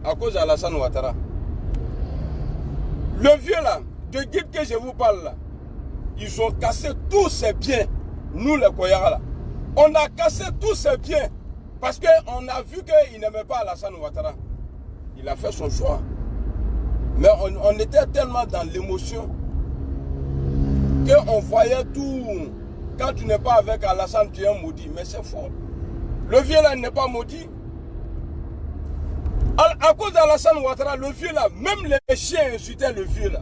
à cause d'Alassane Ouattara. Le vieux là, de guide que je vous parle là, ils ont cassé tous ces biens, nous les Koyara là. On a cassé tous ces biens parce qu'on a vu qu'il n'aimait pas Alassane Ouattara. Il a fait son choix. Mais on était tellement dans l'émotion qu'on voyait tout. Quand tu n'es pas avec Alassane, tu es un maudit. Mais c'est faux. Le vieux là n'est pas maudit. À cause d'Alassane Ouattara, le vieux là, même les chiens insultaient le vieux là.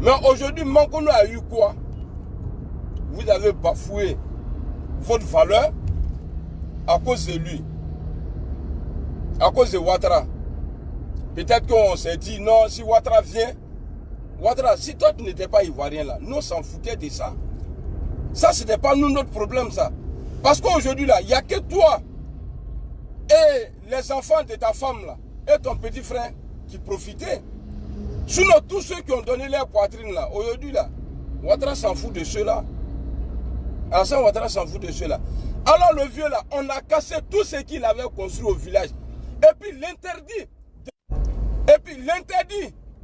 Mais aujourd'hui, Mankono a eu quoi? Vous avez bafoué votre valeur à cause de lui. À cause de Ouattara. Peut-être qu'on s'est dit, non, si Ouattara vient, Ouattara, si toi tu n'étais pas ivoirien là, nous on s'en foutait de ça. Ça, c'était pas nous notre problème ça. Parce qu'aujourd'hui là, il n'y a que toi et les enfants de ta femme là, et ton petit frère qui profitaient. Sinon, tous ceux qui ont donné leur poitrine là, aujourd'hui là, Ouattara s'en fout de ceux-là. Alassane Ouattara s'en fout de ceux-là. Alors le vieux là, on a cassé tout ce qu'il avait construit au village. Et puis l'interdit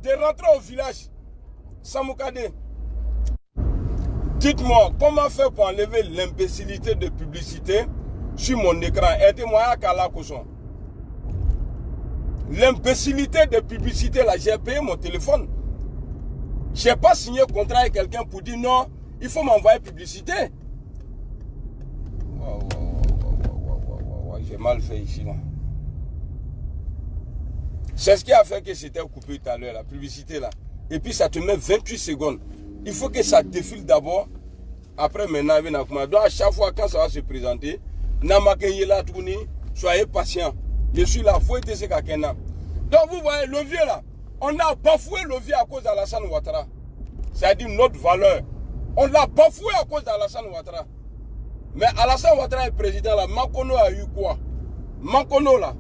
de rentrer au village. Samoukade, dites-moi, comment faire pour enlever l'imbécilité de publicité sur mon écran? Aidez-moi à Kalakoson. L'imbécilité de publicité là, j'ai payé mon téléphone. Je n'ai pas signé contrat avec quelqu'un pour dire non, il faut m'envoyer publicité. J'ai mal fait ici là. C'est ce qui a fait que c'était coupé tout à l'heure, la publicité là. Et puis ça te met 28 secondes. Il faut que ça défile d'abord. Après maintenant, donc à chaque fois quand ça va se présenter, soyez patient. Je suis là, faut être Kakena. Donc vous voyez, le vieux là, on a bafoué le vieux à cause d'Alassane Ouattara. C'est-à-dire notre valeur. On l'a bafoué à cause d'Alassane Ouattara. Mais Alassane Ouattara est président là, Mankono a eu quoi? Mankono là,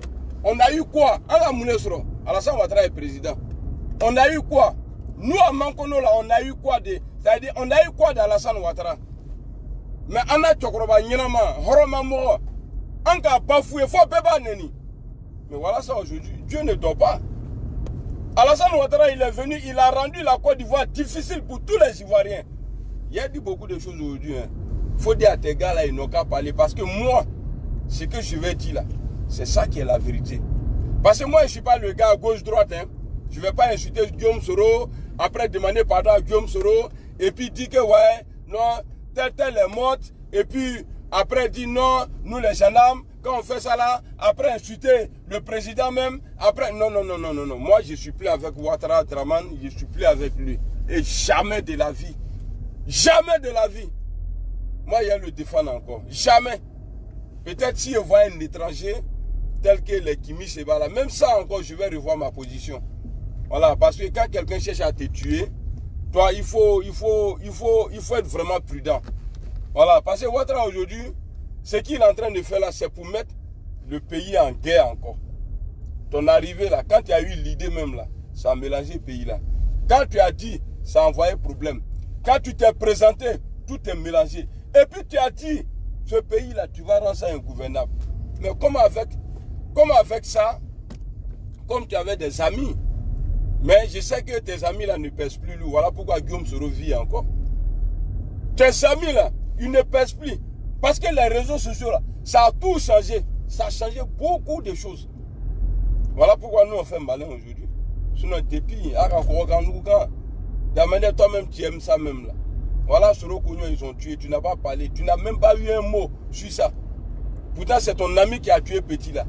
on a eu quoi? Alassane Ouattara est président. On a eu quoi? Nous à Mankono là, on a eu quoi de... C'est-à-dire, on a eu quoi d'Alassane Ouattara? Mais on a Tchokroba, Nyenama, Horoma Moro, on a bafoué, faut pas neni. Mais voilà ça aujourd'hui, Dieu ne dort pas. Alassane Ouattara, il est venu, il a rendu la Côte d'Ivoire difficile pour tous les Ivoiriens. Il a dit beaucoup de choses aujourd'hui. Il faut dire à tes gars là, ils n'ont qu'à parler. Parce que moi, ce que je vais dire là, c'est ça qui est la vérité. Parce que moi, je ne suis pas le gars à gauche-droite. Hein. Je ne vais pas insulter Guillaume Soro, après demander pardon à Guillaume Soro, et puis dire que ouais, non, tel est mort, et puis après dire non, nous les gendarmes, quand on fait ça là, après insulter le président même, après, non. Moi, je ne suis plus avec Ouattara Draman, je ne suis plus avec lui. Et jamais de la vie. Jamais de la vie. Moi, il y a le défendre encore. Jamais. Peut-être si je vois un étranger, tel que les Kimi Sebala, même ça encore, je vais revoir ma position. Voilà, parce que quand quelqu'un cherche à te tuer, toi, il faut être vraiment prudent. Voilà, parce que Ouattara aujourd'hui, ce qu'il est en train de faire là, c'est pour mettre le pays en guerre encore. Ton arrivée là, quand tu as eu l'idée même là, ça a mélangé le pays là. Quand tu as dit, ça a envoyé problème. Quand tu t'es présenté, tout est mélangé. Et puis tu as dit, ce pays là, tu vas rendre ça ingouvernable. Mais comme avec ça, comme tu avais des amis, mais je sais que tes amis là ne pèsent plus lourd. Voilà pourquoi Guillaume Soro vit encore. Tes amis là, ils ne pèsent plus. Parce que les réseaux sociaux là, ça a tout changé. Ça a changé beaucoup de choses. Voilà pourquoi nous on fait malin aujourd'hui. Sinon, depuis, toi-même tu aimes ça même là. Voilà, Soro Kouno, ils ont tué. Tu n'as pas parlé. Tu n'as même pas eu un mot sur ça. Pourtant, c'est ton ami qui a tué Petit là.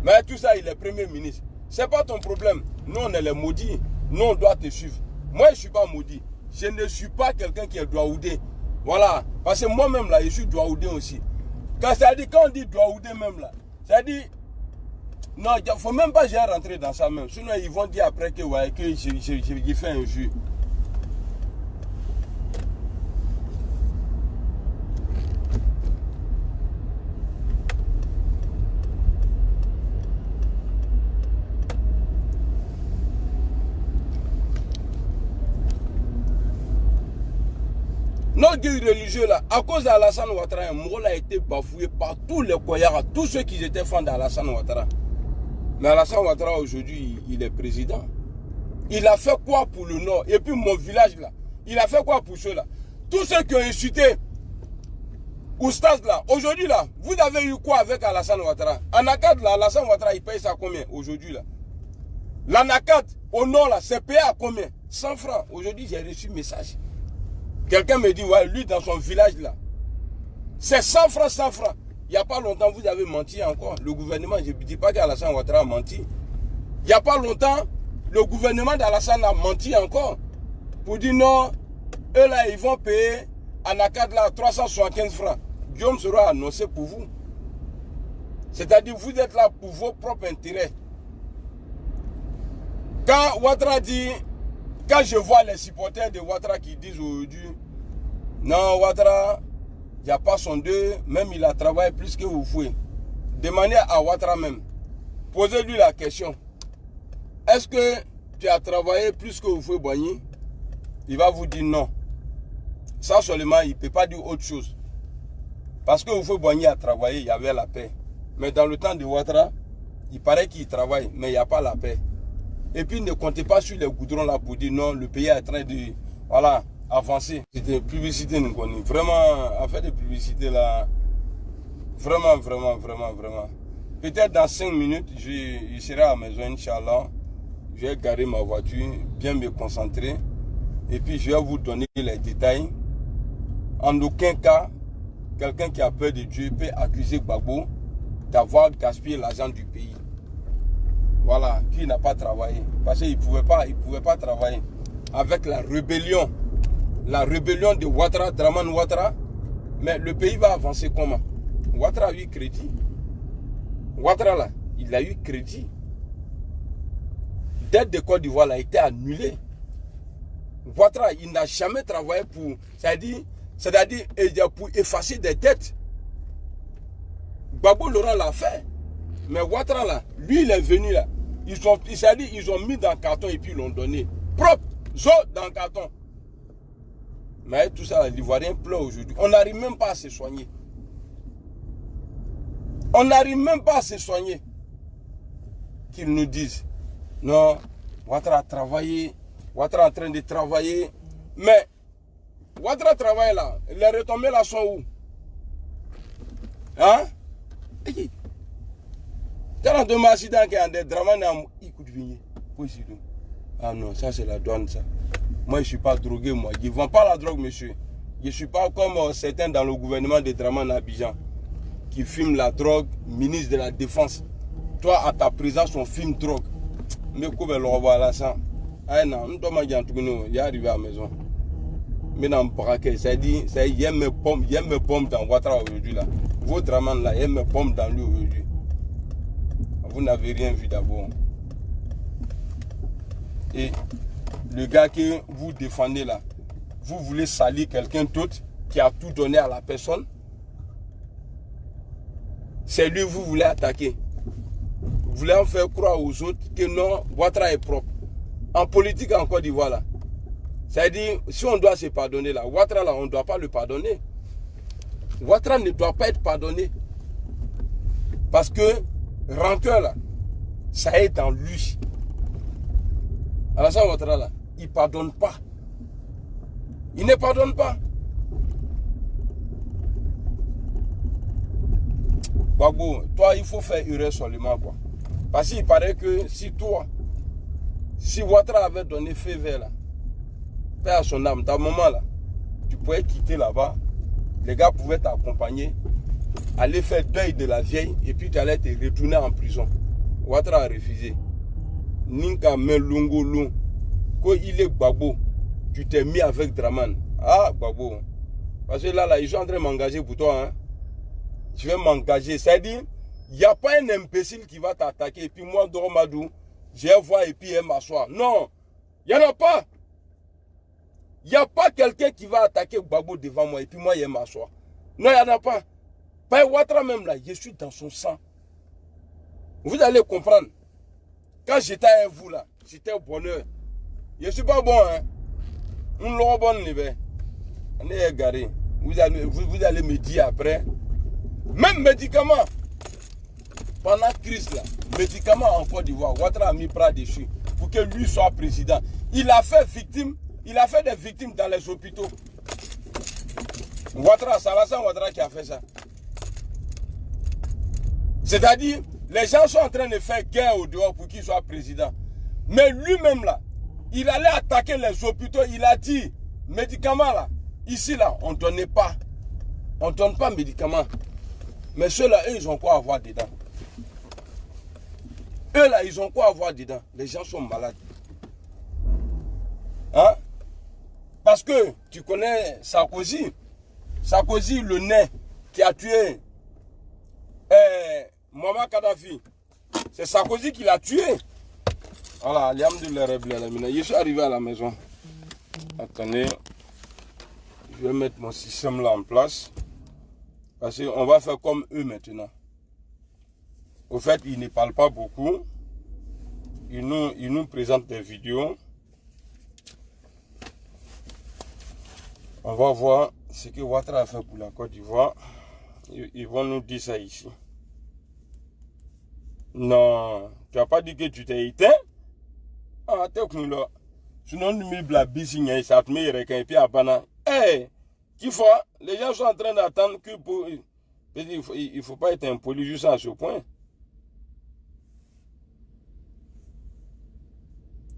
Mais tout ça, il est premier ministre. C'est pas ton problème. Nous, on est les maudits. Nous, on doit te suivre. Moi, je ne suis pas maudit. Je ne suis pas quelqu'un qui est douaoudé. Voilà. Parce que moi-même, là, je suis douaoudé aussi. Quand on dit douaoudé même, là, ça dit... Non, il ne faut même pas j'ai rentrer dans ça même. Sinon, ils vont dire après que, ouais, que j'ai fait un jeu. Notre guide religieux là, à cause d'Alassane Ouattara, Mourola a été bafoué par tous les Koyara, tous ceux qui étaient fans d'Alassane Ouattara. Mais Alassane Ouattara, aujourd'hui, il est président. Il a fait quoi pour le Nord? Et puis mon village là, il a fait quoi pour ceux-là? Tous ceux qui ont insulté Oustaz là, aujourd'hui là, vous avez eu quoi avec Alassane Ouattara? Anakat là, Alassane Ouattara, il paye ça combien aujourd'hui là? L'Anakat au Nord là, c'est payé à combien? 100 francs. Aujourd'hui, j'ai reçu un message. Quelqu'un me dit, ouais, lui dans son village là, c'est 100 francs, 100 francs. Il n'y a pas longtemps, vous avez menti encore. Le gouvernement, je ne dis pas qu'Alassane Ouattara a menti. Il n'y a pas longtemps, le gouvernement d'Alassane a menti encore. Pour dire non, eux là, ils vont payer Anakat là 375 francs. Guillaume sera annoncé pour vous. C'est-à-dire, vous êtes là pour vos propres intérêts. Quand Ouattara dit, quand je vois les supporters de Ouattara qui disent aujourd'hui, non, Ouattara, il n'y a pas son deux, même il a travaillé plus que vous fouez. Demandez à Ouattara même, posez-lui la question. Est-ce que tu as travaillé plus que vous fouez, Boigny? Il va vous dire non. Ça seulement, il ne peut pas dire autre chose. Parce que vous fouez, Boigny a travaillé, il y avait la paix. Mais dans le temps de Ouattara, il paraît qu'il travaille, mais il n'y a pas la paix. Et puis ne comptez pas sur les goudrons là pour dire non, le pays est en train de avancer. C'était publicité, nous connaissons. Vraiment, en fait, de publicité là, vraiment. Peut-être dans 5 minutes, je serai à la maison, Inch'Allah. Je vais garer ma voiture, bien me concentrer. Et puis je vais vous donner les détails. En aucun cas, quelqu'un qui a peur de Dieu peut accuser Gbagbo d'avoir gaspillé l'argent du pays. Voilà, qui n'a pas travaillé. Parce qu'il ne pouvait pas travailler. Avec la rébellion de Ouattara, Dramane Ouattara, mais le pays va avancer comment? Ouattara a eu crédit. Ouattara là, il a eu crédit. Dette de Côte d'Ivoire a été annulée. Ouattara, il n'a jamais travaillé pour, c'est-à-dire pour effacer des dettes. Gbagbo Laurent l'a fait. Mais Ouattara là, lui il est venu là. Ils ont mis dans le carton et puis ils l'ont donné. Propre, dans le carton. Mais tout ça, l'Ivoirien pleure aujourd'hui. On n'arrive même pas à se soigner. On n'arrive même pas à se soigner. Qu'ils nous disent, non, Ouattara a travaillé, Ouattara est en train de travailler. Mais, Ouattara travaille là, les retombées là sont où? Hein? Quand on m'a dit qu'il y a des Dramane, ah non, ça c'est la douane ça. Moi je ne suis pas drogué, moi. Je ne vends pas la drogue, monsieur. Je ne suis pas comme certains dans le gouvernement de Dramane à Abidjan qui filment la drogue, ministre de la Défense. Toi, à ta présence, on filme drogue. Mais comment le revoir là ça? Ah non, nous sommes arrivés à la maison. Mais dans le braquet, ça dit, il y a mes pommes dans Ouattara aujourd'hui là. Vos Dramane là, il y a mes pommes dans lui aujourd'hui. Vous n'avez rien vu d'abord. Et le gars que vous défendez là, vous voulez salir quelqu'un d'autre qui a tout donné à la personne. C'est lui que vous voulez attaquer. Vous voulez en faire croire aux autres que non, Ouattara est propre. En politique en Côte d'Ivoire là, c'est-à-dire, si on doit se pardonner là, Ouattara là, on ne doit pas le pardonner. Ouattara ne doit pas être pardonné. Parce que rancœur là, ça est dans lui. Alassane Ouattara là, il ne pardonne pas. Il ne pardonne pas. Gbagbo, toi il faut faire erreur seulement quoi. Parce qu'il paraît que si Ouattara avait donné feu vert là, paix à son âme, dans le moment là, tu pouvais quitter là-bas, les gars pouvaient t'accompagner, aller faire deuil de la vieille et puis tu allais te retourner en prison. Ouattara a refusé. Ninka Melungo Long. Quand il est Gbagbo, tu t'es mis avec Dramane. Ah, Gbagbo. Parce que là, ils sont en train de m'engager pour toi. Hein. Je vais m'engager. C'est-à-dire, il n'y a pas un imbécile qui va t'attaquer. Et puis moi, Doromadou, je vais voir et puis elle m'asseoir. Non, il n'y en a pas. Il n'y a pas quelqu'un qui va attaquer Gbagbo devant moi et puis moi, il m'asseoir. Non, il n'y en a pas. Pas Ouattara même là, je suis dans son sang. Vous allez comprendre. Quand j'étais avec vous là, j'étais au bonheur. Je ne suis pas bon, hein. On l'a bon, on est égaré. Vous allez me dire après. Même médicaments. pendant la crise, là, médicaments en Côte d'Ivoire, Ouattara a mis bras dessus pour que lui soit président. Il a fait des victimes dans les hôpitaux. Ouattara, c'est Alassane Ouattara qui a fait ça. C'est-à-dire, les gens sont en train de faire guerre au dehors pour qu'il soit président. Mais lui-même là, il allait attaquer les hôpitaux, il a dit, médicaments là, ici là, on ne donnait pas. On ne donne pas médicaments. Mais ceux-là, eux, ils ont quoi avoir dedans? Eux là, ils ont quoi avoir dedans? Les gens sont malades. Hein? Parce que tu connais Sarkozy. Sarkozy, le nez qui a tué Muammar Kadhafi. C'est Sarkozy qui l'a tué. Voilà, alhamdoulilah, je suis arrivé à la maison. Attendez. Je vais mettre mon système là en place. Parce qu'on va faire comme eux maintenant. Au fait, ils ne parlent pas beaucoup. Ils nous présentent des vidéos. On va voir ce que Ouattara a fait pour la Côte d'Ivoire. Ils vont nous dire ça ici. Non, tu n'as pas dit que tu t'es éteint? Ah, t'es comme là. Sinon, nous mettons la bisigne, ça te met et puis à bana. Eh, qu'il faut, les gens sont en train d'attendre que pour. Il ne faut pas être impoli juste à ce point.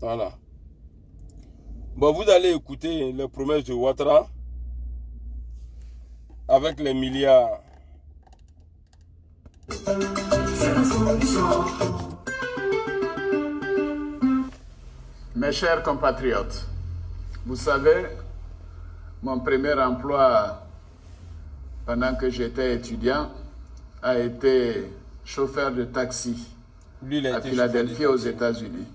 Voilà. Bon, vous allez écouter les promesses de Ouattara avec les milliards. Mes chers compatriotes, vous savez, mon premier emploi pendant que j'étais étudiant a été chauffeur de taxi à Philadelphie aux États-Unis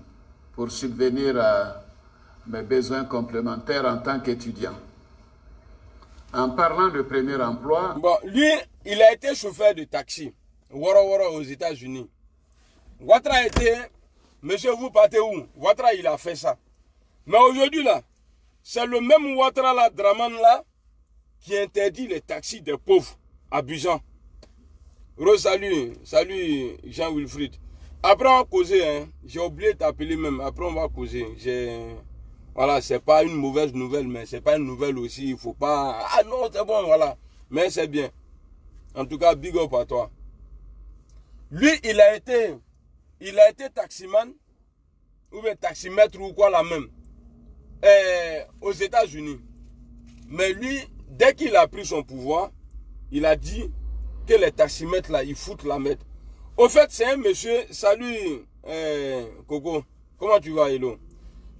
pour subvenir à mes besoins complémentaires en tant qu'étudiant. En parlant de premier emploi... Bon, lui, il a été chauffeur de taxi aux États-Unis. Ouattara a été... Monsieur, vous partez où? Ouattara, il a fait ça. Mais aujourd'hui, là, c'est le même Ouattara, là, Draman, là, qui interdit les taxis des pauvres, abusants. Rose, salut Jean-Wilfried. Après, on va causer, hein. J'ai oublié de t'appeler même. Après, on va causer. Voilà, c'est pas une mauvaise nouvelle, mais c'est pas une nouvelle aussi. Il faut pas... Ah non, c'est bon, voilà. Mais c'est bien. En tout cas, big up à toi. Lui, il a été taximan, ou bien taximètre ou quoi la même, aux États-Unis. Mais lui, dès qu'il a pris son pouvoir, il a dit que les taximètres là, ils foutent la merde. Au fait, c'est un monsieur, salut Coco, comment tu vas, Hello?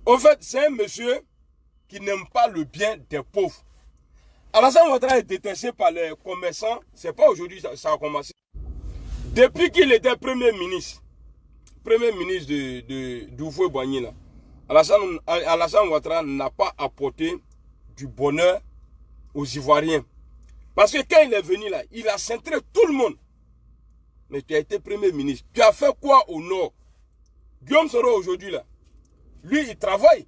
Au fait, c'est un monsieur qui n'aime pas le bien des pauvres. Alassane Ouattara est détesté par les commerçants, c'est pas aujourd'hui ça a commencé. Depuis qu'il était Premier ministre de Houphouët-Boigny, Alassane Ouattara n'a pas apporté du bonheur aux Ivoiriens. Parce que quand il est venu là, il a centré tout le monde. Mais tu as été Premier ministre. Tu as fait quoi au Nord? Guillaume Soro aujourd'hui là, lui il travaille.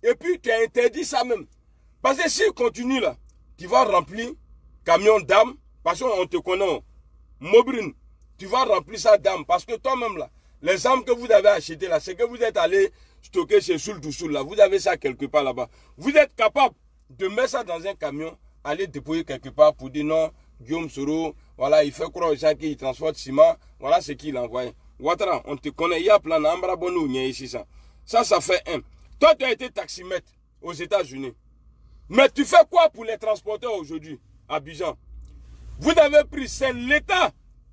Et puis tu as interdit ça même. Parce que s'il continue là, tu vas remplir camion d'âme. Parce qu'on te connaît. Mobrine, tu vas remplir ça d'âme. Parce que toi-même là, les armes que vous avez achetées là, c'est que vous êtes allé stocker chez Soul to Soul là. Vous avez ça quelque part là-bas. Vous êtes capable de mettre ça dans un camion, aller déposer quelque part pour dire non, Guillaume Soro, voilà, il fait croire aux gens qu'il transporte ciment, voilà ce qu'il envoie. Ouattara, on te connaît, il y a plein d'ambra bonou, il y a ici ça. Ça fait un. Toi, tu as été taximètre aux États-Unis. Mais tu fais quoi pour les transporteurs aujourd'hui, à Abidjan? Vous avez pris, c'est l'État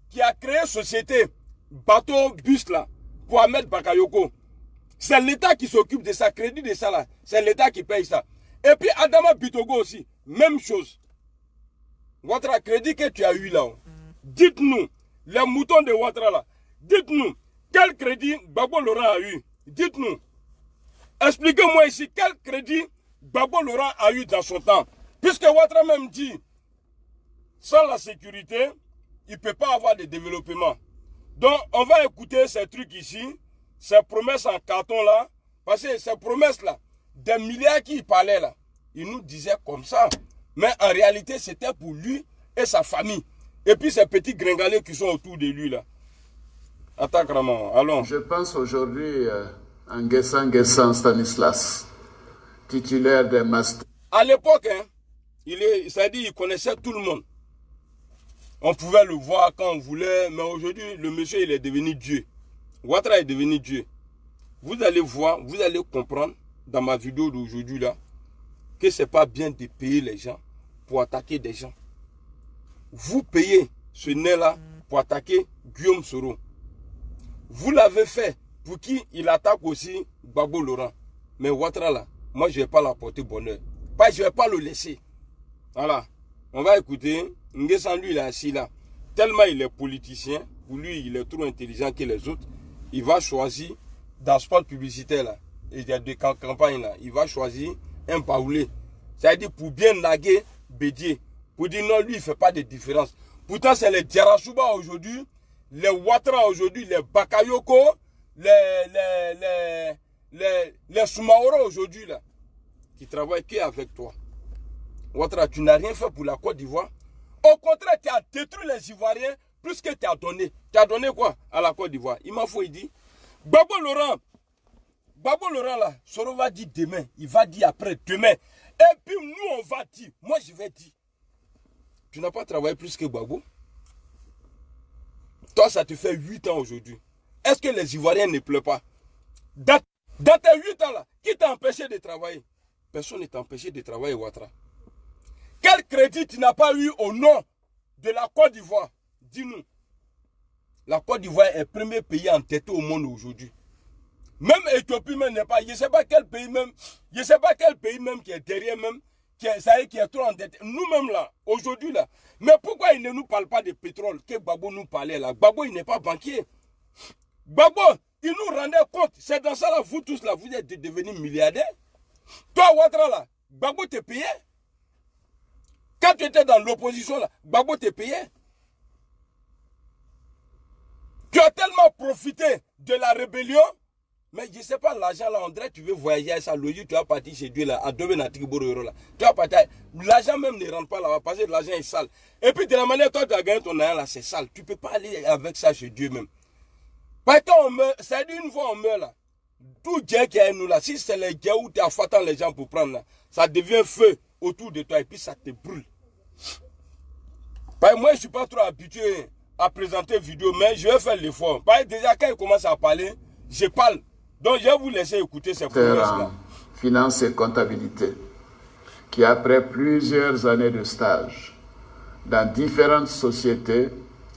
qui a créé une société, bateau, bus là, pour Ahmed Bakayoko. C'est l'État qui s'occupe de ça, crédit de ça là. C'est l'État qui paye ça. Et puis Adama Bitogo aussi, même chose. Ouattara, crédit que tu as eu là, dites-nous, les moutons de Ouattara là, dites-nous, quel crédit Gbagbo Laurent a eu? Dites-nous. Expliquez-moi ici, quel crédit Gbagbo Laurent a eu dans son temps. Puisque Ouattara même dit, sans la sécurité, il ne peut pas avoir de développement. Donc, on va écouter ces trucs ici, ces promesses en carton là, parce que ces promesses là, des milliards qui parlaient là, il nous disait comme ça. Mais en réalité, c'était pour lui et sa famille. Et puis ces petits gringalets qui sont autour de lui là. Attaque Ramon, allons. Je pense aujourd'hui à Nguessan Stanislas, titulaire des masters. À l'époque, hein, il connaissait tout le monde. On pouvait le voir quand on voulait, mais aujourd'hui, le monsieur, il est devenu Dieu. Ouattara est devenu Dieu. Vous allez voir, vous allez comprendre dans ma vidéo d'aujourd'hui là, que ce n'est pas bien de payer les gens pour attaquer des gens. Vous payez ce nez-là pour attaquer Guillaume Soro. Vous l'avez fait pour qui il attaque aussi Gbagbo Laurent. Mais Ouattara là, moi je ne vais pas l'apporter bonheur. Je ne vais pas le laisser. Voilà. On va écouter. Nguessan, lui, il est assis là. Tellement il est politicien, pour lui, il est trop intelligent que les autres. Il va choisir, dans ce spot publicitaire là, et il y a des campagnes là, il va choisir un baoulé. C'est-à-dire pour bien naguer Bédier. Pour dire non, lui, il ne fait pas de différence. Pourtant, c'est les Diarachouba aujourd'hui, les Ouattara aujourd'hui, les Bakayoko, les Soumaoro aujourd'hui là, qui travaillent qu'avec toi. Ouattara, tu n'as rien fait pour la Côte d'Ivoire. Au contraire, tu as détruit les Ivoiriens plus que tu as donné. Tu as donné quoi à la Côte d'Ivoire? Il m'a fait, il dit. Gbagbo Laurent là, Soro va dire demain, il va dire après demain. Et puis nous, on va dire, moi je vais dire. Tu n'as pas travaillé plus que Gbagbo? Toi, ça te fait 8 ans aujourd'hui. Est-ce que les Ivoiriens ne pleurent pas? Dans tes 8 ans là, qui t'a empêché de travailler? Personne ne t'a empêché de travailler, Ouattara. Quel crédit tu n'as pas eu au nom de la Côte d'Ivoire? Dis-nous. La Côte d'Ivoire est le premier pays entêté au monde aujourd'hui. Même Éthiopie même n'est pas. Je ne sais pas quel pays même. Je ne sais pas quel pays même qui est derrière même. Qui est trop endetté. Nous-mêmes là, aujourd'hui là. Mais pourquoi il ne nous parle pas de pétrole que Gbagbo nous parlait là? Gbagbo il n'est pas banquier. Gbagbo, il nous rendait compte. C'est dans ça là, vous tous là, vous êtes devenus milliardaires. Toi, Ouattara là, Gbagbo te payait. Quand tu étais dans l'opposition là, Gbagbo te payait. Tu as tellement profité de la rébellion, mais je ne sais pas, l'argent là, on dirait que tu veux voyager à sa logique, tu vas partir chez Dieu là, à Dobenatikiboro là. Tu vas partir, l'argent même ne rentre pas là, parce que l'argent est sale. Et puis de la manière dont tu as gagné ton argent là, c'est sale. Tu ne peux pas aller avec ça chez Dieu même. Parce que quand on meurt, c'est-à-dire une fois on meurt là, tout Dieu qui est nous là, si c'est les Dieu où tu as fattant les gens pour prendre là, ça devient feu autour de toi et puis ça te brûle. Parce que moi je ne suis pas trop habitué à présenter vidéo, mais je vais faire l'effort. Parce que déjà quand il commence à parler, je parle. Donc je vais vous laisser écouter ces promesses-là. Finance et comptabilité, qui après plusieurs années de stage dans différentes sociétés,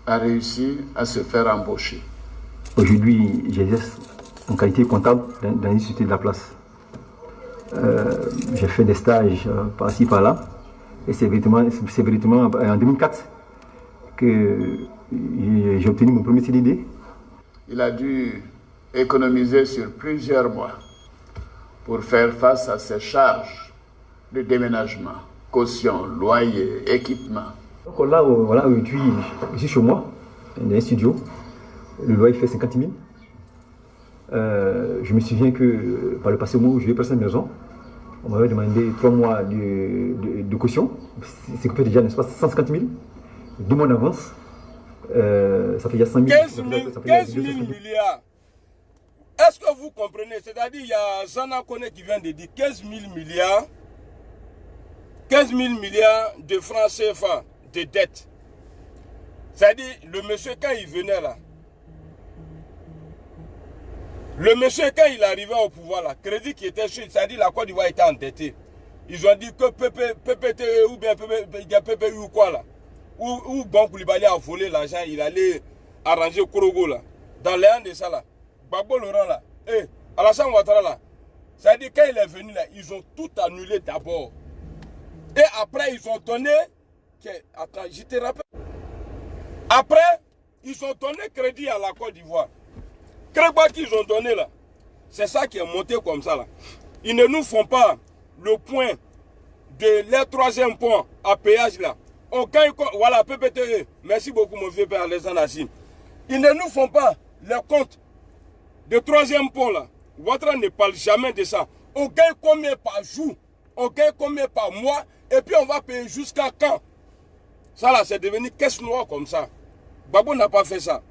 a réussi à se faire embaucher. Aujourd'hui, j'exerce en qualité comptable dans une société de la place. J'ai fait des stages par-ci, par-là. Et c'est véritablement en 2004 que j'ai obtenu mon premier CDD. Il a dû économiser sur plusieurs mois pour faire face à ses charges de déménagement, caution, loyer, équipement. Donc là, voilà, aujourd'hui, je suis chez moi, dans un studio. Le loyer fait 50 000. Je me souviens que par le passé, au moment où je vais passer à la maison, on m'avait demandé 3 mois de caution. C'est que déjà, n'est-ce pas, 150 000. 2 mois d'avance. Ça fait déjà 100 000. 15 000 milliards. Est-ce que vous comprenez? C'est-à-dire, il y a Zana Kone qui vient de dire 15 000 milliards. 15 000 milliards de francs CFA de dette. C'est-à-dire, le monsieur, quand il venait là, le monsieur, quand il arrivait au pouvoir là, crédit qui était sur, c'est-à-dire la Côte d'Ivoire était endettée. Ils ont dit que PPTE ou bien PPU ou quoi là, ou Bon Koulibaly a volé l'argent, il allait arranger Korogo là. Dans l'un de ça là, Gbagbo Laurent là, Alassane Ouattara là, c'est-à-dire quand il est venu là, ils ont tout annulé d'abord. Et après, ils ont donné, attends, je te rappelle. Après, ils ont donné crédit à la Côte d'Ivoire. Crédit qu'ils ont donné là, c'est ça qui est monté comme ça là. Ils ne nous font pas le point de leur 3e pont à péage là. On gagne, voilà, PPTE. Merci beaucoup mon vieux père Alexandre Assim. Ils ne nous font pas le compte de 3e pont là. Ouattara ne parle jamais de ça. On gagne combien par jour? On gagne combien par mois? Et puis on va payer jusqu'à quand? Ça là, c'est devenu caisse noire comme ça. Gbagbo n'a pas fait ça.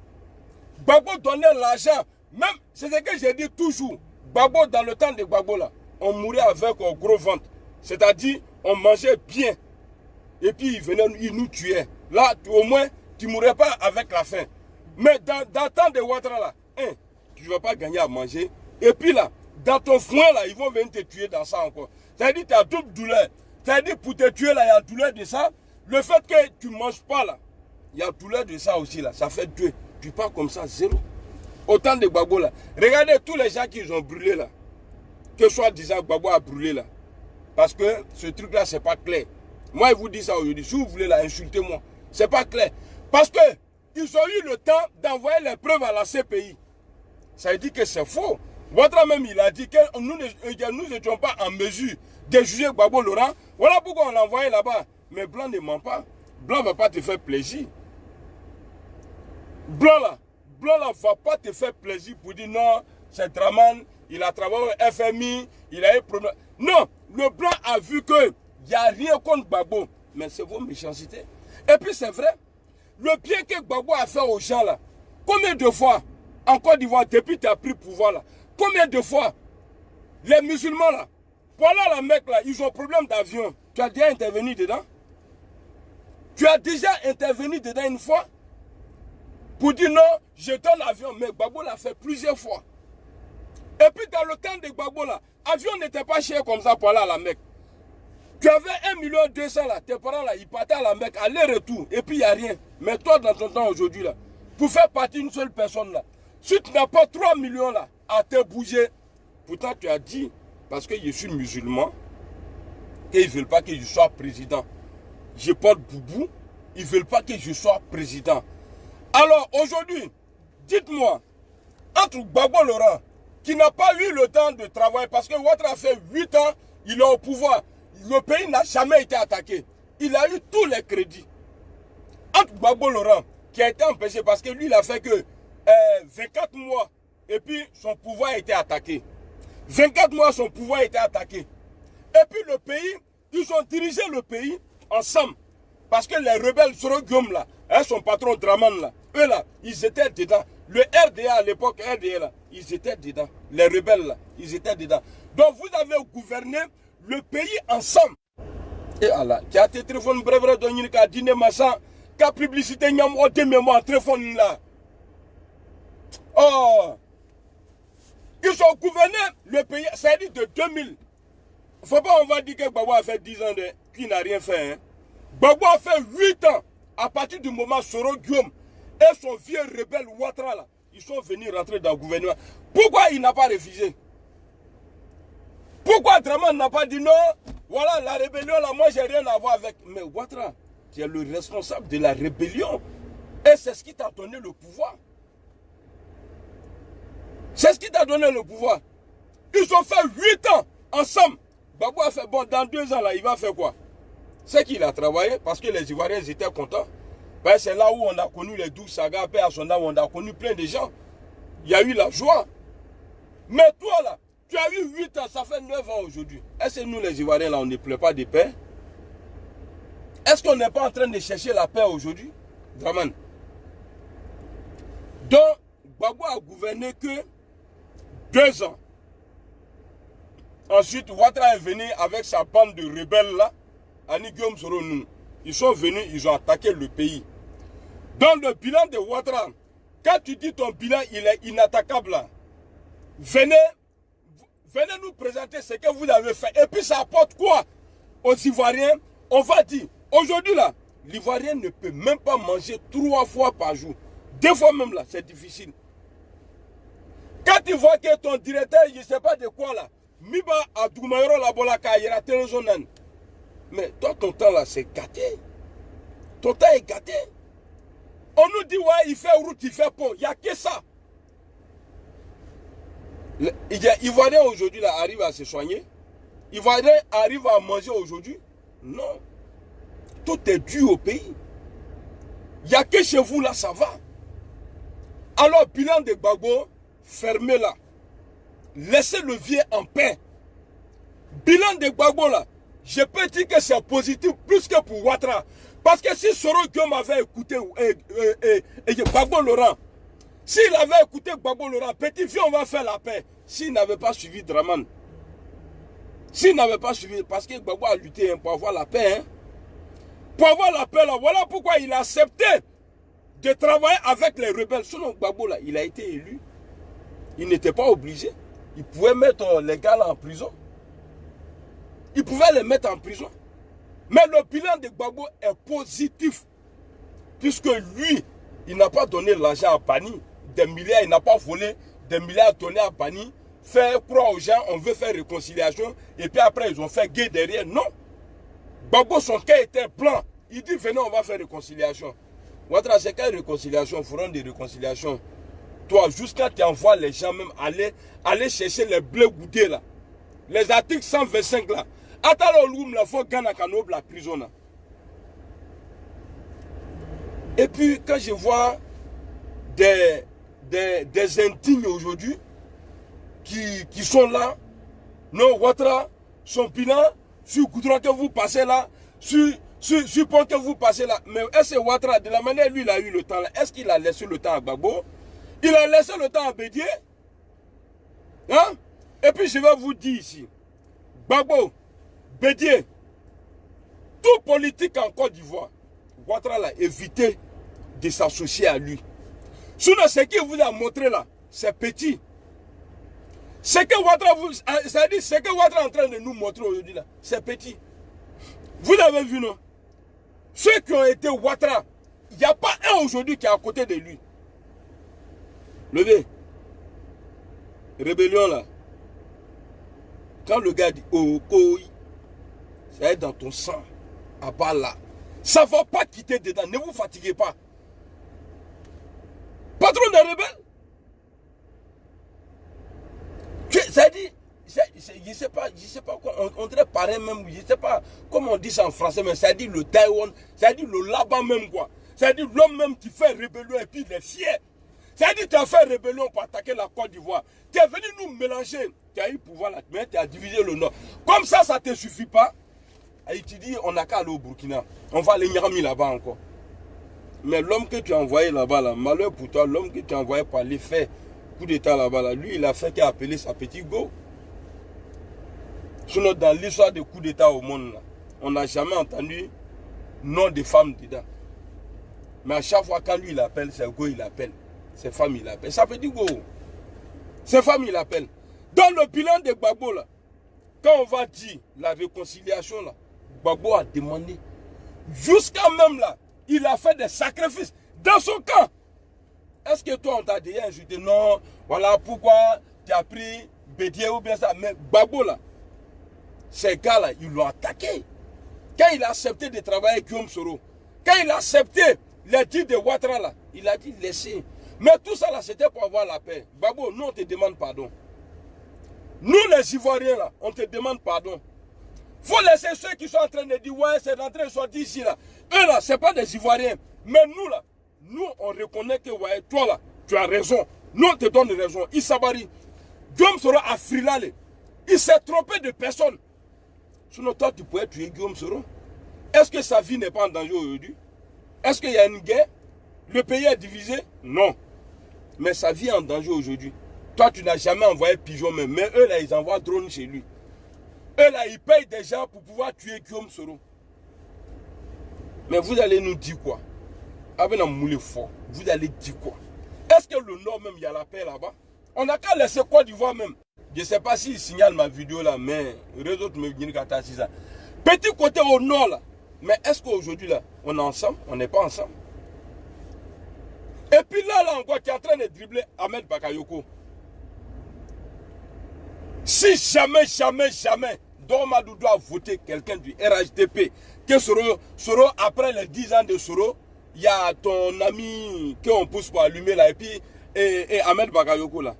Gbagbo donnait l'argent. Même, c'est ce que j'ai dit toujours. Gbagbo, dans le temps de Gbagbo, là, on mourait avec un gros ventre. C'est-à-dire, on mangeait bien. Et puis, il nous tuait. Là, au moins, tu ne mourrais pas avec la faim. Mais dans le temps de Ouattara, là, tu ne vas pas gagner à manger. Et puis là, dans ton foin, là, ils vont venir te tuer dans ça encore. C'est-à-dire, tu as double douleur. C'est-à-dire, pour te tuer, là, il y a douleur de ça. Le fait que tu ne manges pas, là, il y a douleur de ça aussi, là. Ça fait deux. Tu pars comme ça, zéro. Autant de Gbagbo, là. Regardez tous les gens qui ont brûlé, là. Que soi-disant Gbagbo a brûlé, là. Parce que ce truc-là, c'est pas clair. Moi, je vous dis ça aujourd'hui. Si vous voulez, là, insultez-moi. C'est pas clair. Parce que ils ont eu le temps d'envoyer les preuves à la CPI. Ça veut dire que c'est faux. Ouattara même, il a dit que nous n'étions pas en mesure de juger Gbagbo Laurent. Voilà pourquoi on l'a envoyé là-bas. Mais Blanc ne ment pas. Blanc ne va pas te faire plaisir. Blanc là va pas te faire plaisir pour dire non, c'est Draman, il a travaillé au FMI, il a eu problème. Non, le Blanc a vu que il n'y a rien contre Gbagbo. Mais c'est vos méchancetés. Et puis c'est vrai, le bien que Gbagbo a fait aux gens là, combien de fois en Côte d'Ivoire, depuis que tu as pris le pouvoir là, combien de fois les musulmans là, voilà la Mecque là, ils ont problème d'avion. Tu as déjà intervenu dedans? Tu as déjà intervenu dedans une fois? Pour dire non, je donne l'avion. Mais Gbagbo l'a fait plusieurs fois. Et puis dans le temps de Gbagbo là, l'avion n'était pas cher comme ça pour aller à la Mecque. Tu avais 1,2 million là, tes parents là, ils partaient à la Mecque, aller-retour, et puis il n'y a rien. Mais toi dans ton temps aujourd'hui là, pour faire partie d'une seule personne là, si tu n'as pas 3 millions là, à te bouger, pourtant tu as dit, parce que je suis musulman, qu'ils ne veulent pas que je sois président. Je porte boubou, ils ne veulent pas que je sois président. Alors aujourd'hui, dites-moi, entre Gbagbo Laurent, qui n'a pas eu le temps de travailler, parce que Ouattara a fait 8 ans, il est au pouvoir, le pays n'a jamais été attaqué. Il a eu tous les crédits. Entre Gbagbo Laurent, qui a été empêché parce que lui, il a fait que 24 mois, et puis son pouvoir a été attaqué. 24 mois, son pouvoir a été attaqué. Et puis le pays, ils ont dirigé le pays ensemble. Parce que les rebelles Soro Guillaume là, son patron Draman là, eux là, ils étaient dedans. Le RDA à l'époque, RDA là, ils étaient dedans. Les rebelles là, ils étaient dedans. Donc vous avez gouverné le pays ensemble. Et Allah, qui a été téléphone brève de Nini, qui a dîné machin, qui a publicité Nyam Ote Mémoire, téléphone là. Oh! Ils ont gouverné le pays, ça dit de 2000. Il ne faut pas, on va dire que Gbagbo a fait 10 ans qu'il n'a rien fait. Hein. Gbagbo a fait 8 ans à partir du moment où Soro Guillaume et son vieux rebelle Ouattara là, ils sont venus rentrer dans le gouvernement. Pourquoi il n'a pas refusé? Pourquoi Draman n'a pas dit non? Voilà la rébellion là, moi j'ai rien à voir avec. Mais Ouattara, qui est le responsable de la rébellion, et c'est ce qui t'a donné le pouvoir. C'est ce qui t'a donné le pouvoir. Ils ont fait 8 ans ensemble. Gbagbo a fait, bon, dans 2 ans là, il va faire quoi? C'est qu'il a travaillé parce que les Ivoiriens étaient contents. Ben, c'est là où on a connu les 12 sagas, Père à son âme, on a connu plein de gens. Il y a eu la joie. Mais toi là, tu as eu 8 ans, ça fait 9 ans aujourd'hui. Est-ce que nous les Ivoiriens là, on ne pleure pas de paix? Est-ce qu'on n'est pas en train de chercher la paix aujourd'hui? Draman. Donc, Gbagbo a gouverné que 2 ans. Ensuite, Ouattara est venu avec sa bande de rebelles là, Ani Guillaume Soro nous. Ils sont venus, ils ont attaqué le pays. Dans le bilan de Ouattara, quand tu dis ton bilan, il est inattaquable là, venez nous présenter ce que vous avez fait. Et puis ça apporte quoi aux Ivoiriens? On va dire, aujourd'hui là, l'Ivoirien ne peut même pas manger 3 fois par jour. 2 fois même là, c'est difficile. Quand tu vois que ton directeur, je ne sais pas de quoi là, Miba a Doumayoro la bolaka, il y a téléjournal. Mais toi, ton temps là, c'est gâté. Ton temps est gâté. On nous dit, ouais, il fait route, il fait pont. Il n'y a que ça. Ivoirien aujourd'hui là arrive à se soigner. Ivoirien arrive à manger aujourd'hui. Non. Tout est dû au pays. Il n'y a que chez vous là, ça va. Alors, bilan de Gbagbo, fermez-la. Laissez le vieux en paix. Bilan de Gbagbo là, je peux dire que c'est positif plus que pour Ouattara. Parce que si Soro Guillaume avait écouté Gbagbo Laurent, S'il avait écouté Gbagbo Laurent, petit vieux, on va faire la paix. S'il n'avait pas suivi Draman. S'il n'avait pas suivi, parce que Gbagbo a lutté pour avoir la paix. Hein. Pour avoir la paix, là, voilà pourquoi il a accepté de travailler avec les rebelles. Sinon, Gbagbo, là, il a été élu. Il n'était pas obligé. Il pouvait mettre les gars là en prison. Il pouvait les mettre en prison. Mais le bilan de Gbagbo est positif. Puisque lui, il n'a pas donné l'argent à Bani. Des milliards, il n'a pas volé des milliards donnés à Bani. Faire croire aux gens, on veut faire réconciliation. Et puis après, ils ont fait guerre derrière. Non. Gbagbo, son cœur était blanc. Il dit, venez, on va faire réconciliation. Ouattara, c'est quelle réconciliation? Feront des réconciliations. Toi, jusqu'à tu envoies les gens même aller chercher les bleus goudés là. Les articles 125 là. Attends, l'oum la faut Ghana Kanob la prison là. Et puis, quand je vois des indignes aujourd'hui qui sont là, non, Ouattara, son bilan, sur goudron que vous passez là, sur pont que vous passez là. Mais est-ce que Ouattara, de la manière lui, il a eu le temps là, est-ce qu'il a laissé le temps à Gbagbo? Il a laissé le temps à Bédié. Hein? Et puis je vais vous dire ici, Gbagbo, Bédié, tout politique en Côte d'Ivoire, Ouattara l'a évité de s'associer à lui. Sinon, ce qu'il vous a montré là, c'est petit. Ce que Ouattara est en train de nous montrer aujourd'hui là, c'est petit. Vous avez vu, non? Ceux qui ont été Ouattara, il n'y a pas un aujourd'hui qui est à côté de lui. Levez. Rébellion là. Quand le gars dit oh, koi, ça est dans ton sang. À part là. Ça ne va pas quitter dedans. Ne vous fatiguez pas. Patron des rebelles. Ça dit, je sais pas quoi, on dirait pareil même, je sais pas comment on dit ça en français, mais ça dit le Taïwan, ça dit le là-bas même quoi. Ça dit l'homme même qui fait rébellion et puis il est fier. Ça dit tu as fait rébellion pour attaquer la Côte d'Ivoire. Tu es venu nous mélanger, tu as eu le pouvoir là, mais tu as divisé le Nord. Comme ça, ça ne te suffit pas. Et tu dis, on n'a qu'à aller au Burkina. On va aller Niamey là-bas encore. Mais l'homme que tu as envoyé là-bas, là, malheur pour toi, l'homme que tu as envoyé pour aller faire coup d'état là-bas, là, lui, il a fait qu'à appeler sa petite go. Sinon, dans l'histoire des coups d'état au monde, là, on n'a jamais entendu nom de femme dedans. Mais à chaque fois, quand lui, il appelle, c'est go, il appelle. C'est femme, il appelle. Ça petit go. C'est femme, il appelle. Dans le bilan de Gbagbo, là, quand on va dire la réconciliation, là, Gbagbo a demandé, jusqu'à même là, il a fait des sacrifices dans son camp. Est-ce que toi, on t'a dit insulté? Non, voilà pourquoi tu as pris Bédié ou bien ça. Mais Gbagbo, là, ces gars-là, ils l'ont attaqué. Quand il a accepté de travailler avec Guillaume Soro, quand il a accepté les dits de Ouattara, là, il a dit laissez. Mais tout ça, là, c'était pour avoir la paix. Gbagbo, nous, on te demande pardon. Nous, les Ivoiriens, là, on te demande pardon. Il faut laisser ceux qui sont en train de dire, ouais, c'est rentré, ils sont ici, là. Eux, là, ce n'est pas des Ivoiriens. Mais nous, là, nous, on reconnaît que, ouais, toi, là, tu as raison. Nous, on te donne raison. Issabari, Guillaume Soro a frilé. Il s'est trompé de personne. Sinon, toi, tu pourrais tuer Guillaume Soro. Est-ce que sa vie n'est pas en danger aujourd'hui? Est-ce qu'il y a une guerre? Le pays est divisé? Non. Mais sa vie est en danger aujourd'hui. Toi, tu n'as jamais envoyé pigeon même. Mais eux, là, ils envoient drone chez lui. Eux, là, ils payent des gens pour pouvoir tuer Guillaume Soro. Mais vous allez nous dire quoi? Avec un moulé fort, vous allez dire quoi? Est-ce que le Nord même, il y a la paix là-bas? On n'a qu'à laisser Côte d'Ivoire même. Je ne sais pas s'il signale ma vidéo là, mais les autres me disent qu'à ça. Petit côté au Nord là. Mais est-ce qu'aujourd'hui là, on est ensemble? On n'est pas ensemble. Et puis là encore, tu es en train de dribbler Ahmed Bakayoko. Si jamais, Dormadou doit voter quelqu'un du RHDP, que Soro, après les 10 ans de Soro, il y a ton ami qu'on pousse pour allumer là, et puis et Ahmed Bakayoko là.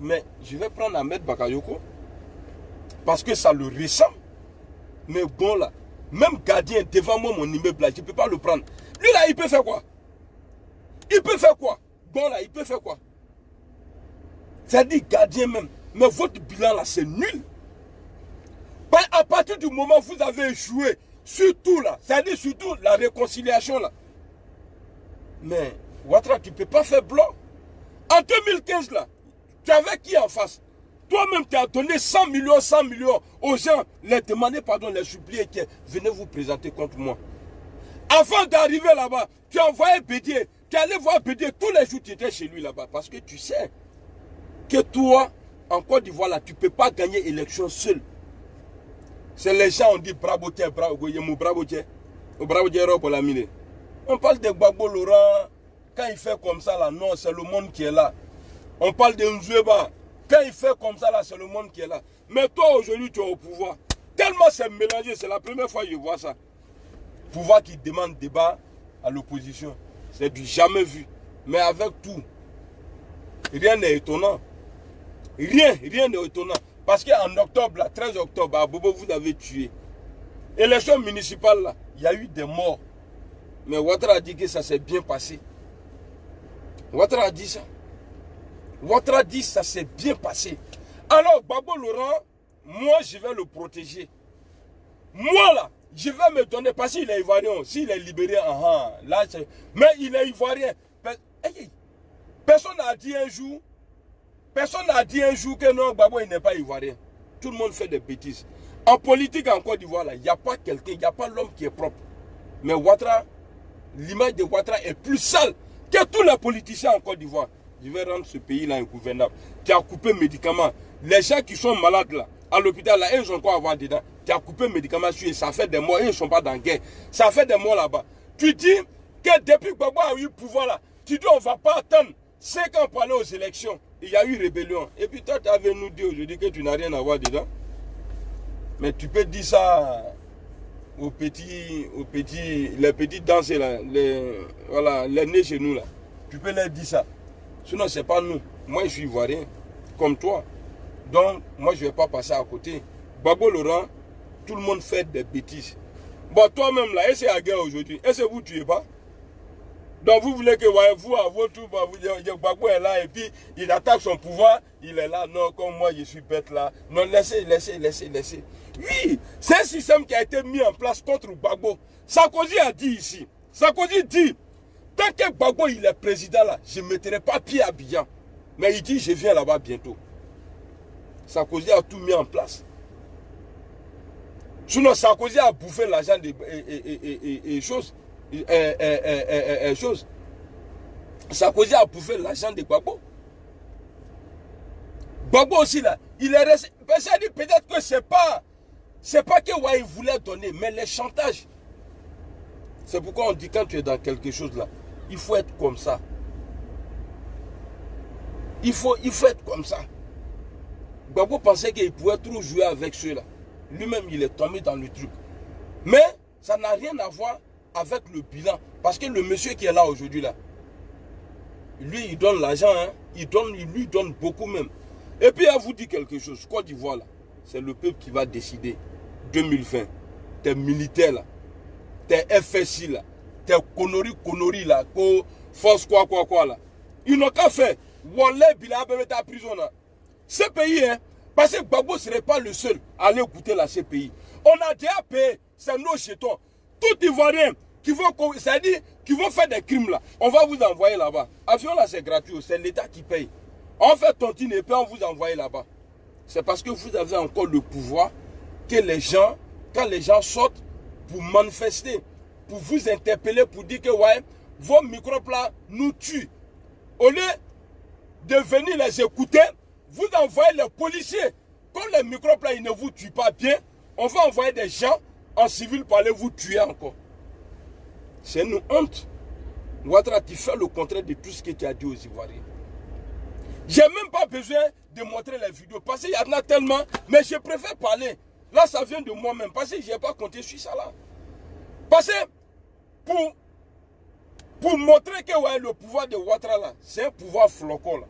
Mais je vais prendre Ahmed Bakayoko parce que ça le ressemble. Mais bon là, même gardien devant moi, mon immeuble là, je ne peux pas le prendre. Lui là, il peut faire quoi? Il peut faire quoi? Bon là, il peut faire quoi? C'est-à-dire gardien même. Mais votre bilan là, c'est nul. À partir du moment où vous avez échoué, surtout là, c'est-à-dire surtout la réconciliation là. Mais Ouattara, tu ne peux pas faire blanc. En 2015, là, tu avais qui en face? Toi-même, tu as donné 100 millions aux gens, les demander pardon, les supplier que venez vous présenter contre moi. Avant d'arriver là-bas, tu as envoyé Bédier. Tu allais voir Bédier tous les jours, tu étais chez lui là-bas. Parce que tu sais que toi, en Côte d'Ivoire, là, tu ne peux pas gagner élection seul. C'est les gens, on dit bravo, bravo, bravo, bravo. On parle de Gbagbo Laurent, quand il fait comme ça là, non, c'est le monde qui est là. On parle de Nzoueba, quand il fait comme ça là, c'est le monde qui est là. Mais toi aujourd'hui, tu es au pouvoir. Tellement c'est mélangé, c'est la première fois que je vois ça. Pouvoir qui demande débat à l'opposition. C'est du jamais vu. Mais avec tout, rien n'est étonnant. Rien n'est étonnant. Parce qu'en octobre, là, 13 octobre, à Bobo, vous avez tué. Élection municipale, là, il y a eu des morts. Mais Ouattara a dit que ça s'est bien passé. Ouattara a dit ça. Ouattara a dit que ça s'est bien passé. Alors, Gbagbo Laurent, moi, je vais le protéger. Moi, là, je vais me donner, parce qu'il est ivoirien. S'il est libéré, là, mais il est ivoirien. Personne n'a dit un jour, que non, Gbagbo, il n'est pas ivoirien. Tout le monde fait des bêtises. En politique, en Côte d'Ivoire, il n'y a pas quelqu'un, il n'y a pas l'homme qui est propre. Mais Ouattara, l'image de Ouattara est plus sale que tous les politiciens en Côte d'Ivoire. Je vais rendre ce pays-là ingouvernable. Tu as coupé médicaments. Les gens qui sont malades là, à l'hôpital, là, ils ont quoi à voir dedans? Tu as coupé médicaments sur eux, ça fait des morts, ils ne sont pas dans la guerre. Ça fait des morts là-bas. Tu dis que depuis que Gbagbo a eu le pouvoir là, tu dis on ne va pas attendre 5 ans pour aller aux élections. Il y a eu rébellion. Et puis toi, tu avais nous dit aujourd'hui que tu n'as rien à voir dedans. Mais tu peux dire ça les petits danseurs là, les nés chez nous là. Tu peux leur dire ça. Sinon, ce n'est pas nous. Moi, je suis ivoirien, comme toi. Donc, moi, je ne vais pas passer à côté. Gbagbo Laurent, tout le monde fait des bêtises. Bon, toi-même là, est-ce qu'il y a la guerre aujourd'hui? Est-ce que vous ne tuez pas? Donc, vous voulez que vous, à votre tour, Gbagbo est là et puis il attaque son pouvoir. Il est là, non, comme moi, je suis bête là. Non, laissez. Oui, c'est un système qui a été mis en place contre Gbagbo. Sarkozy a dit ici. Sarkozy dit, tant que Gbagbo il est président là, je ne mettrai pas pied à Abidjan. Mais il dit, je viens là-bas bientôt. Sarkozy a tout mis en place. Sinon, Sarkozy a bouffé l'argent des choses. Sarkozy a bouffé l'argent de Gbagbo. Gbagbo aussi là, il est resté. Peut-être que c'est pas que il voulait donner, mais les chantages. C'est pourquoi on dit quand tu es dans quelque chose là, il faut être comme ça. Il faut être comme ça. Gbagbo pensait qu'il pouvait trop jouer avec ceux-là. Lui-même, il est tombé dans le truc. Mais ça n'a rien à voir avec le bilan. Parce que le monsieur qui est là aujourd'hui, là, lui, il donne l'argent. Hein, il lui donne beaucoup même. Et puis, elle vous dit quelque chose. Côte d'Ivoire, là, c'est le peuple qui va décider. 2020. Tes militaires, là. Tes FSI, là. Tes conneries, là. Force quoi, là. Ils n'ont qu'à faire. Wallah, Bila, mettre à prison, là. Ce pays, hein, parce que Gbagbo ne serait pas le seul à aller écouter la CPI. On a déjà payé, c'est nos jetons. Tout Ivoirien qui vont faire des crimes là, on va vous envoyer là-bas. Avion là, c'est gratuit, c'est l'État qui paye. On fait tontine et puis on vous envoie là-bas. C'est parce que vous avez encore le pouvoir que les gens, quand les gens sortent pour manifester, pour vous interpeller, pour dire que ouais, vos microbes là nous tuent. Au lieu de venir les écouter, vous envoyez les policiers. Comme les microbes là, ils ne vous tuent pas bien, on va envoyer des gens en civil pour aller vous tuer encore. C'est une honte. Ouattara, tu fais le contraire de tout ce que tu as dit aux Ivoiriens. J'ai même pas besoin de montrer les vidéos parce qu'il y en a tellement, mais je préfère parler. Là, ça vient de moi-même parce que je n'ai pas compté sur ça là. Parce que pour montrer que ouais, le pouvoir de Ouattara là, c'est un pouvoir flocon là.